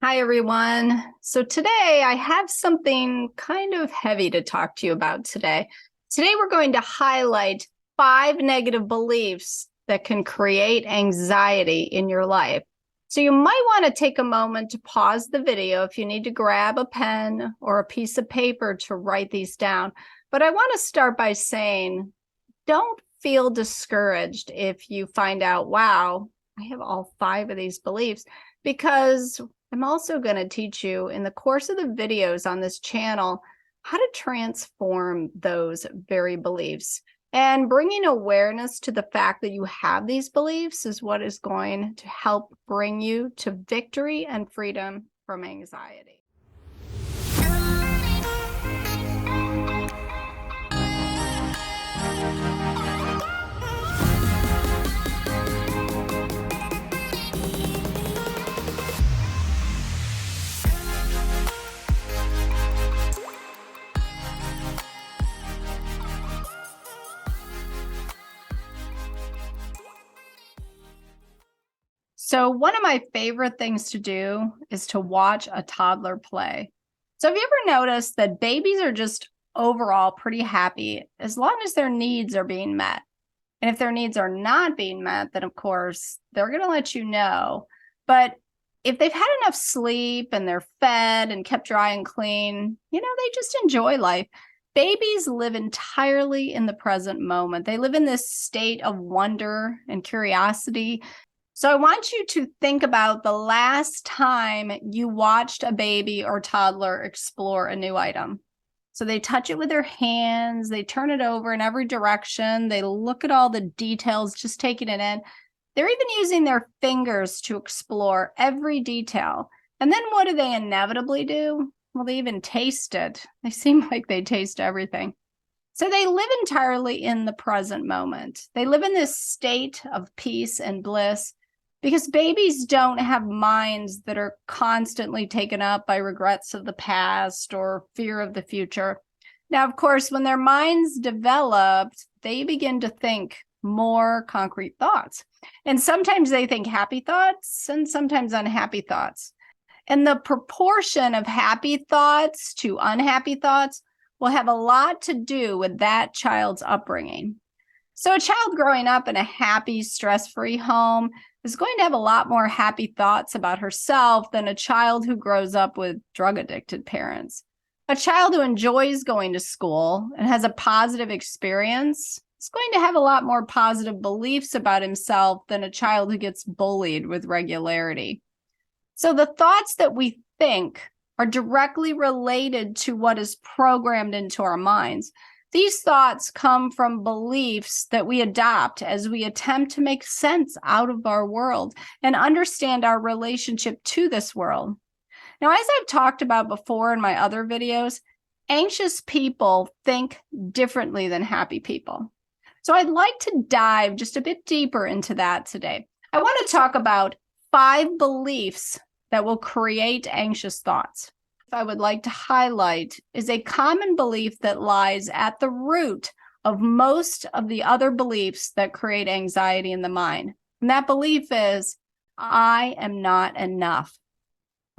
Hi, everyone. So today I have something kind of heavy to talk to you about today. Today we're going to highlight 5 negative beliefs that can create anxiety in your life. So you might want to take a moment to pause the video if you need to grab a pen or a piece of paper to write these down. But I want to start by saying, don't feel discouraged if you find out, wow, I have all 5 of these beliefs, because I'm also going to teach you in the course of the videos on this channel how to transform those very beliefs. And bringing awareness to the fact that you have these beliefs is what is going to help bring you to victory and freedom from anxiety. So one of my favorite things to do is to watch a toddler play. So have you ever noticed that babies are just overall pretty happy as long as their needs are being met? And if their needs are not being met, then of course they're going to let you know. But if they've had enough sleep and they're fed and kept dry and clean, they just enjoy life. Babies live entirely in the present moment. They live in this state of wonder and curiosity. So I want you to think about the last time you watched a baby or toddler explore a new item. So they touch it with their hands, they turn it over in every direction, they look at all the details, just taking it in. They're even using their fingers to explore every detail. And then what do they inevitably do? Well, they even taste it. They seem like they taste everything. So they live entirely in the present moment. They live in this state of peace and bliss because babies don't have minds that are constantly taken up by regrets of the past or fear of the future. Now, of course, when their minds developed, they begin to think more concrete thoughts. And sometimes they think happy thoughts and sometimes unhappy thoughts. And the proportion of happy thoughts to unhappy thoughts will have a lot to do with that child's upbringing. So a child growing up in a happy, stress-free home is going to have a lot more happy thoughts about herself than a child who grows up with drug-addicted parents. A child who enjoys going to school and has a positive experience is going to have a lot more positive beliefs about himself than a child who gets bullied with regularity. So the thoughts that we think are directly related to what is programmed into our minds. These thoughts come from beliefs that we adopt as we attempt to make sense out of our world and understand our relationship to this world. Now, as I've talked about before in my other videos, anxious people think differently than happy people. So I'd like to dive just a bit deeper into that today. I want to talk about 5 beliefs that will create anxious thoughts. I would like to highlight is a common belief that lies at the root of most of the other beliefs that create anxiety in the mind. And that belief is, I am not enough.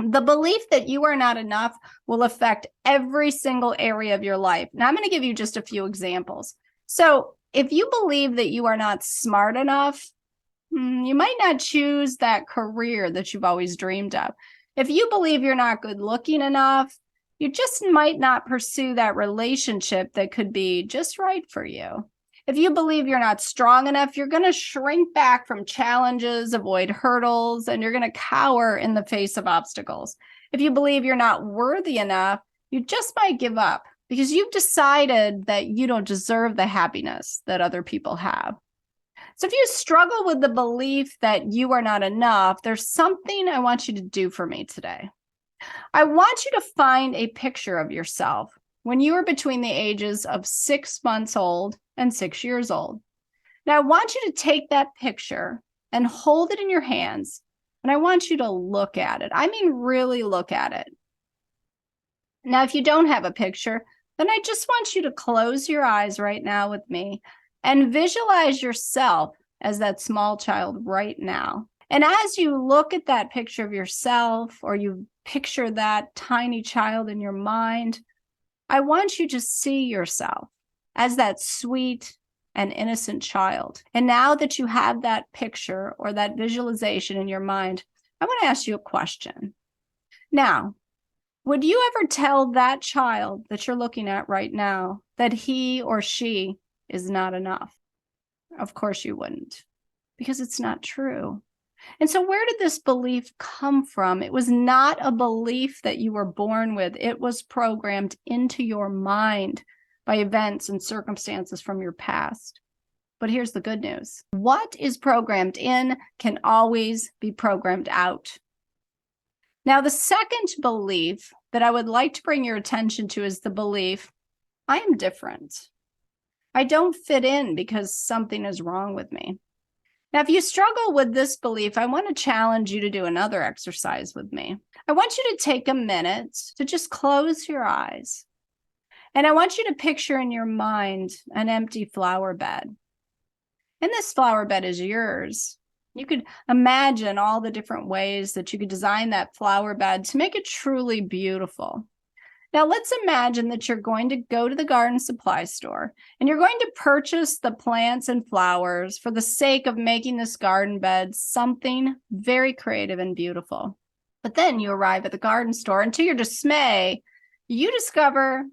The belief that you are not enough will affect every single area of your life. Now, I'm going to give you just a few examples. So if you believe that you are not smart enough, you might not choose that career that you've always dreamed of. If you believe you're not good looking enough, you just might not pursue that relationship that could be just right for you. If you believe you're not strong enough, you're going to shrink back from challenges, avoid hurdles, and you're going to cower in the face of obstacles. If you believe you're not worthy enough, you just might give up because you've decided that you don't deserve the happiness that other people have. So if you struggle with the belief that you are not enough, there's something I want you to do for me today. I want you to find a picture of yourself when you were between the ages of 6 months old and 6 years old. Now, I want you to take that picture and hold it in your hands, and I want you to look at it. I mean, really look at it. Now, if you don't have a picture, then I just want you to close your eyes right now with me and visualize yourself as that small child right now. And as you look at that picture of yourself, or you picture that tiny child in your mind, I want you to see yourself as that sweet and innocent child. And now that you have that picture or that visualization in your mind, I want to ask you a question. Now, would you ever tell that child that you're looking at right now that he or she is not enough? Of course you wouldn't, because it's not true. And so where did this belief come from? It was not a belief that you were born with. It was programmed into your mind by events and circumstances from your past. But here's the good news. What is programmed in can always be programmed out. Now, the second belief that I would like to bring your attention to is the belief, I am different. I don't fit in because something is wrong with me. Now, if you struggle with this belief, I want to challenge you to do another exercise with me. I want you to take a minute to just close your eyes. And I want you to picture in your mind an empty flower bed. And this flower bed is yours. You could imagine all the different ways that you could design that flower bed to make it truly beautiful. Now, let's imagine that you're going to go to the garden supply store and you're going to purchase the plants and flowers for the sake of making this garden bed something very creative and beautiful. But then you arrive at the garden store, and to your dismay, you discover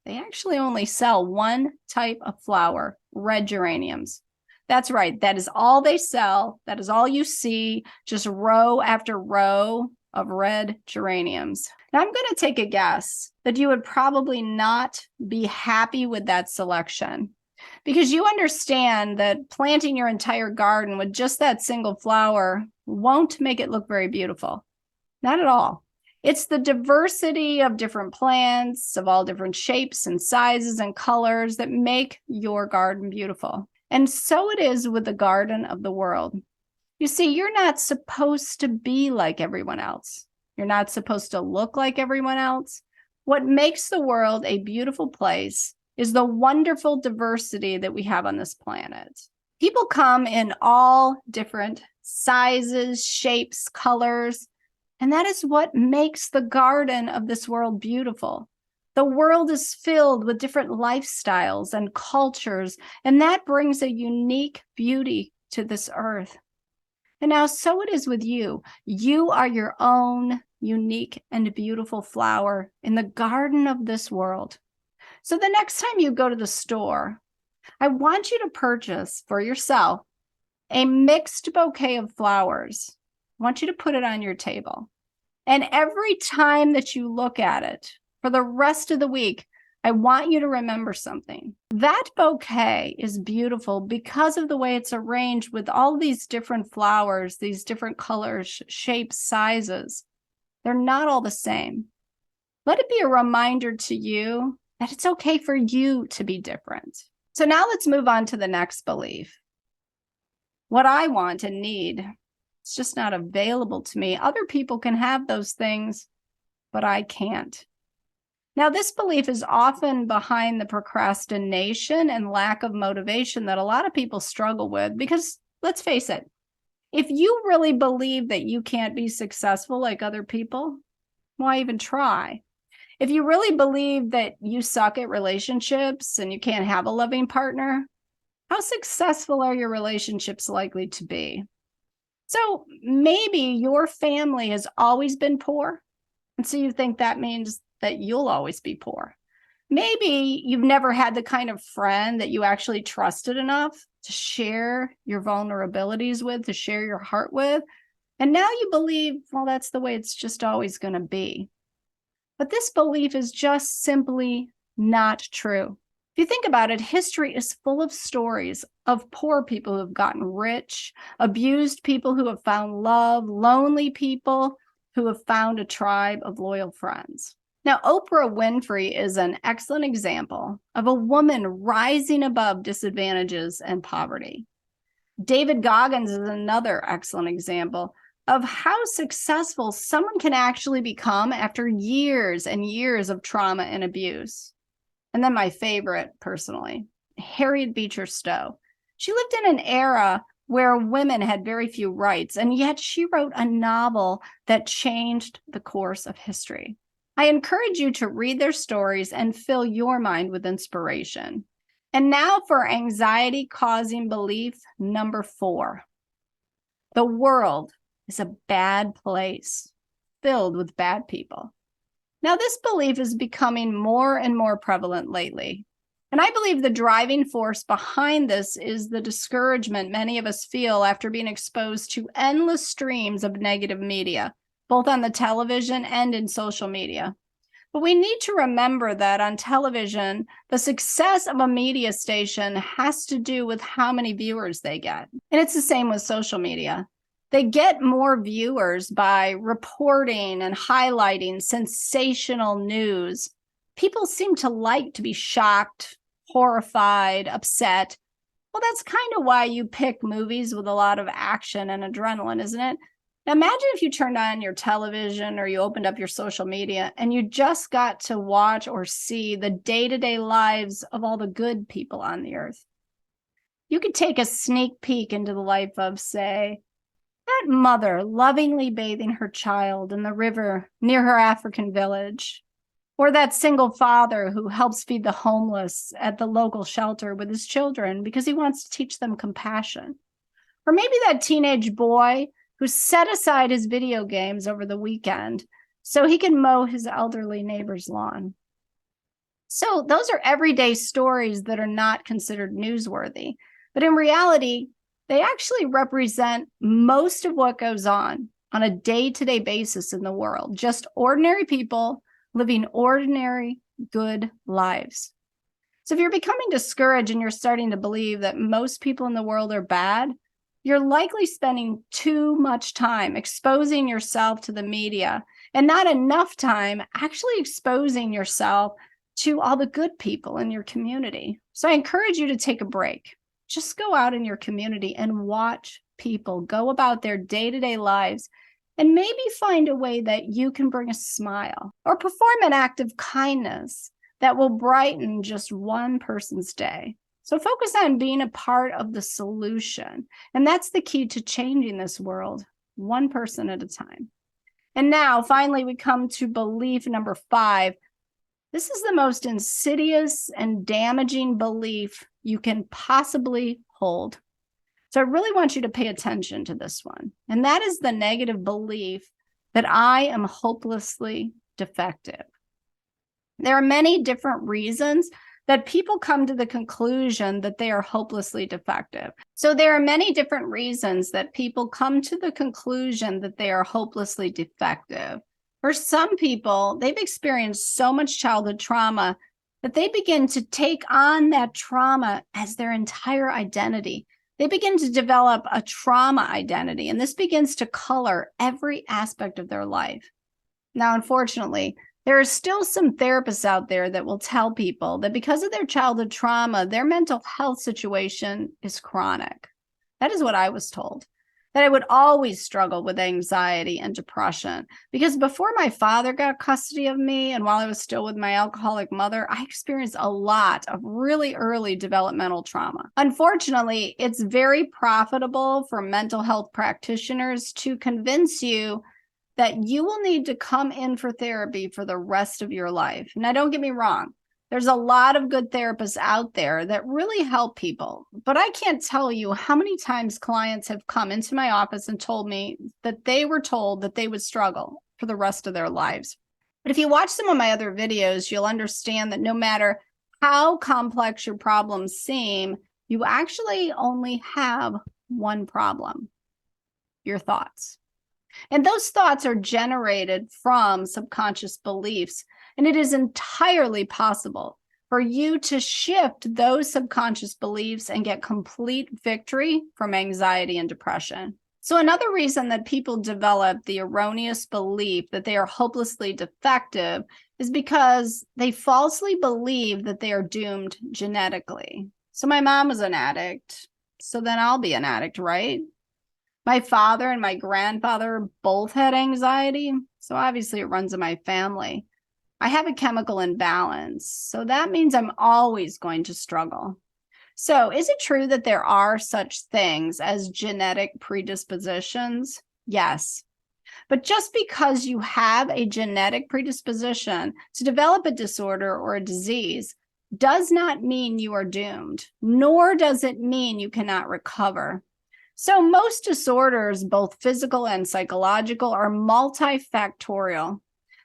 they actually only sell one type of flower, red geraniums. That's right. That is all they sell. That is all you see, just row after row of red geraniums. Now, I'm going to take a guess that you would probably not be happy with that selection, because you understand that planting your entire garden with just that single flower won't make it look very beautiful. Not at all. It's the diversity of different plants of all different shapes and sizes and colors that make your garden beautiful. And so it is with the garden of the world. You see, you're not supposed to be like everyone else. You're not supposed to look like everyone else. What makes the world a beautiful place is the wonderful diversity that we have on this planet. People come in all different sizes, shapes, colors, and that is what makes the garden of this world beautiful. The world is filled with different lifestyles and cultures, and that brings a unique beauty to this earth. And now, so it is with you. You are your own unique and beautiful flower in the garden of this world. So the next time you go to the store, I want you to purchase for yourself a mixed bouquet of flowers. I want you to put it on your table. And every time that you look at it for the rest of the week, I want you to remember something. That bouquet is beautiful because of the way it's arranged with all these different flowers, these different colors, shapes, sizes. They're not all the same. Let it be a reminder to you that it's okay for you to be different. So now let's move on to the next belief. What I want and need, it's just not available to me. Other people can have those things, but I can't. Now, this belief is often behind the procrastination and lack of motivation that a lot of people struggle with, because let's face it, if you really believe that you can't be successful like other people, why even try? If you really believe that you suck at relationships and you can't have a loving partner, how successful are your relationships likely to be? So maybe your family has always been poor, and so you think that means that you'll always be poor. Maybe you've never had the kind of friend that you actually trusted enough to share your vulnerabilities with, to share your heart with. And now you believe, well, that's the way it's just always going to be. But this belief is just simply not true. If you think about it, history is full of stories of poor people who have gotten rich, abused people who have found love, lonely people who have found a tribe of loyal friends. Now, Oprah Winfrey is an excellent example of a woman rising above disadvantages and poverty. David Goggins is another excellent example of how successful someone can actually become after years and years of trauma and abuse. And then my favorite, personally, Harriet Beecher Stowe. She lived in an era where women had very few rights, and yet she wrote a novel that changed the course of history. I encourage you to read their stories and fill your mind with inspiration. And now for anxiety-causing belief number 4. The world is a bad place, filled with bad people. Now, this belief is becoming more and more prevalent lately. And I believe the driving force behind this is the discouragement many of us feel after being exposed to endless streams of negative media, both on the television and in social media. But we need to remember that on television, the success of a media station has to do with how many viewers they get. And it's the same with social media. They get more viewers by reporting and highlighting sensational news. People seem to like to be shocked, horrified, upset. Well, that's kind of why you pick movies with a lot of action and adrenaline, isn't it? Now, imagine if you turned on your television or you opened up your social media and you just got to watch or see the day-to-day lives of all the good people on the earth. You could take a sneak peek into the life of, say, that mother lovingly bathing her child in the river near her African village, or that single father who helps feed the homeless at the local shelter with his children because he wants to teach them compassion, or maybe that teenage boy who set aside his video games over the weekend so he can mow his elderly neighbor's lawn. So those are everyday stories that are not considered newsworthy, but in reality, they actually represent most of what goes on a day-to-day basis in the world. Just ordinary people living ordinary, good lives. So if you're becoming discouraged and you're starting to believe that most people in the world are bad, you're likely spending too much time exposing yourself to the media and not enough time actually exposing yourself to all the good people in your community. So I encourage you to take a break. Just go out in your community and watch people go about their day-to-day lives and maybe find a way that you can bring a smile or perform an act of kindness that will brighten just one person's day. So focus on being a part of the solution. And that's the key to changing this world, one person at a time. And now, finally, we come to belief number 5. This is the most insidious and damaging belief you can possibly hold. So I really want you to pay attention to this one. And that is the negative belief that I am hopelessly defective. There are many different reasons that people come to the conclusion that they are hopelessly defective. So there are many different reasons that people come to the conclusion that they are hopelessly defective. For some people, they've experienced so much childhood trauma that they begin to take on that trauma as their entire identity. They begin to develop a trauma identity, and this begins to color every aspect of their life. Now, unfortunately, there are still some therapists out there that will tell people that because of their childhood trauma, their mental health situation is chronic. That is what I was told, that I would always struggle with anxiety and depression because before my father got custody of me and while I was still with my alcoholic mother, I experienced a lot of really early developmental trauma. Unfortunately, it's very profitable for mental health practitioners to convince you that you will need to come in for therapy for the rest of your life. Now, don't get me wrong. There's a lot of good therapists out there that really help people, but I can't tell you how many times clients have come into my office and told me that they were told that they would struggle for the rest of their lives. But if you watch some of my other videos, you'll understand that no matter how complex your problems seem, you actually only have one problem: your thoughts. And those thoughts are generated from subconscious beliefs. And it is entirely possible for you to shift those subconscious beliefs and get complete victory from anxiety and depression. So another reason that people develop the erroneous belief that they are hopelessly defective is because they falsely believe that they are doomed genetically. So my mom was an addict, so then I'll be an addict, right? My father and my grandfather both had anxiety, so obviously it runs in my family. I have a chemical imbalance, so that means I'm always going to struggle. So, is it true that there are such things as genetic predispositions? Yes. But just because you have a genetic predisposition to develop a disorder or a disease does not mean you are doomed, nor does it mean you cannot recover. So, most disorders, both physical and psychological, are multifactorial.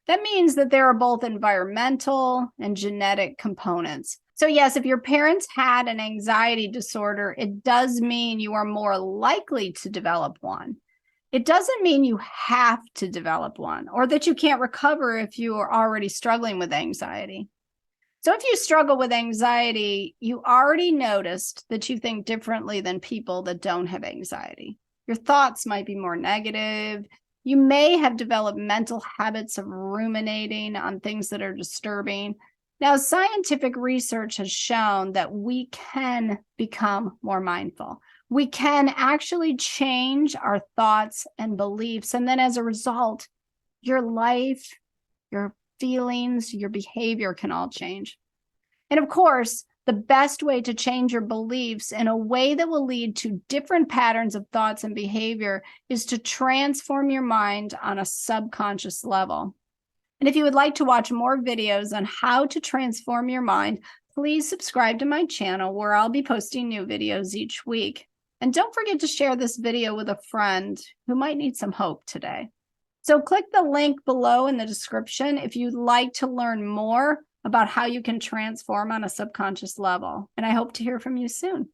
That means that there are both environmental and genetic components. So, yes, if your parents had an anxiety disorder, it does mean you are more likely to develop one. It doesn't mean you have to develop one or that you can't recover if you are already struggling with anxiety. So, if you struggle with anxiety, you already noticed that you think differently than people that don't have anxiety. Your thoughts might be more negative. You may have developed mental habits of ruminating on things that are disturbing. Now, scientific research has shown that we can become more mindful. We can actually change our thoughts and beliefs. And then as a result, your life, your feelings, your behavior can all change. And of course, the best way to change your beliefs in a way that will lead to different patterns of thoughts and behavior is to transform your mind on a subconscious level. And if you would like to watch more videos on how to transform your mind, please subscribe to my channel where I'll be posting new videos each week. And don't forget to share this video with a friend who might need some hope today. So click the link below in the description if you'd like to learn more about how you can transform on a subconscious level. And I hope to hear from you soon.